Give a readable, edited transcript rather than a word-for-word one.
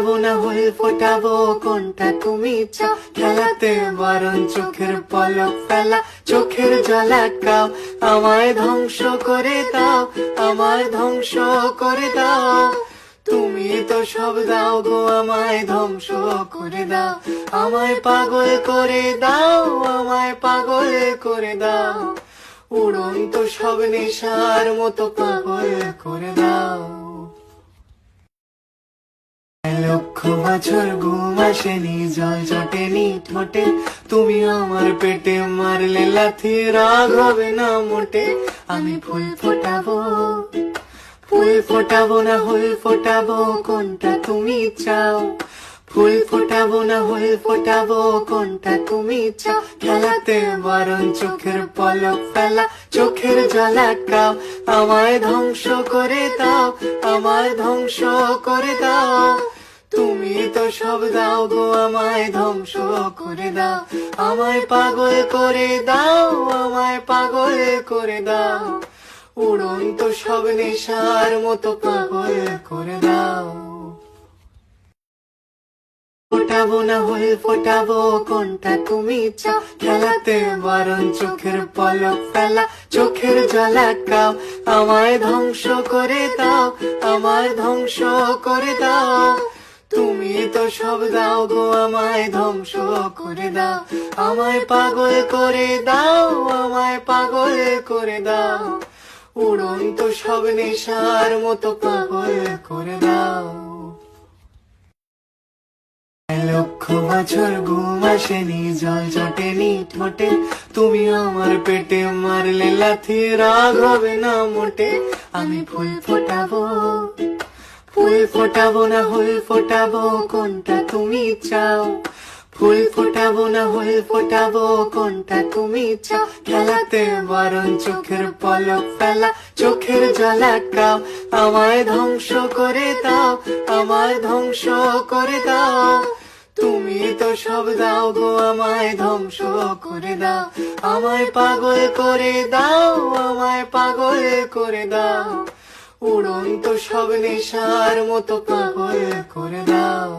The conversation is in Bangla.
ফোটাবো না হয়ে ফোটাবো কোনটা তুমি চাও, খেলাতে বরং চোখের পলক ফেলা, চোখের জল আটকাও, আমায় ধ্বংস করে দাও, আমায় ধ্বংস করে দাও। তুমি তো সব দাও গো, আমায় ধ্বংস করে দাও, আমায় পাগল করে দাও, আমায় পাগল করে দাও। উড়ন্ত সব নেশার মতো পাগল করে দাও। লক্ষ বছর ঘুম আসেনি, জল জটেনি ঠোঁটে, তুমি আমার পেটে মারলে লাথি, রাগ হবে না মোটে। আমি ফুল ফোটাবো, ফুল ফোটাবো না ফুল ফোটাবো কোনটা তুমি চাও, ফুল ফোটাবো না ফুল ফোটাবো কোনটা তুমি চাও, খেলাতে বরং চোখের পলক ফেলা, চোখের জল আটকাও, আমায় ধ্বংস করে দাও, আমায় ধ্বংস করে দাও। তুমি তো সব দাও গো, আমায় ধ্বংস করে দাও, আমায় পাগল করে দাও, আমায় পাগল করে দাও। উড়ন্ত সব নেশার মতো পাগল করে দাও। ফোটাবো না হয়ে ফোটাবো কোনটা তুমি চাও, খেলাতে বরং চোখের পলক ফেলা, চোখের জল আটকাও, আমায় ধ্বংস করে দাও, আমায় ধ্বংস করে দাও। তুমি তো সব দাও গো, আমায় ধ্বংস করে দাও, আমায় পাগল করে দাও, আমায় পাগল করে দাও। উড়ন্ত সব নেশার মতো পাগল করে দাও। লক্ষ বছর ঘুম আসেনি, জল জটেনি ঠোঁটে, তুমি আমার পেটে মারলে লাথি, রাগ হবে না মোটে। আমি ফুল ফোটাবো, ফুল ফোটাবো না ফুল ফোটাবো কোনটা তুমি চাও, ফুল ফোটাবো না ফুল ফোটাবো কোনটা তুমি চাও, খেলাতে বরং চোখের পলক ফেলা, চোখের জল আটকাও, আমায় ধ্বংস করে দাও, আমায় ধ্বংস করে দাও। তুমি তো সব দাও গো, আমায় ধ্বংস করে দাও, আমায় পাগল করে দাও, আমায় পাগল করে দাও। উড়ন্ত সব নেশার মতো পাগল করে দাও।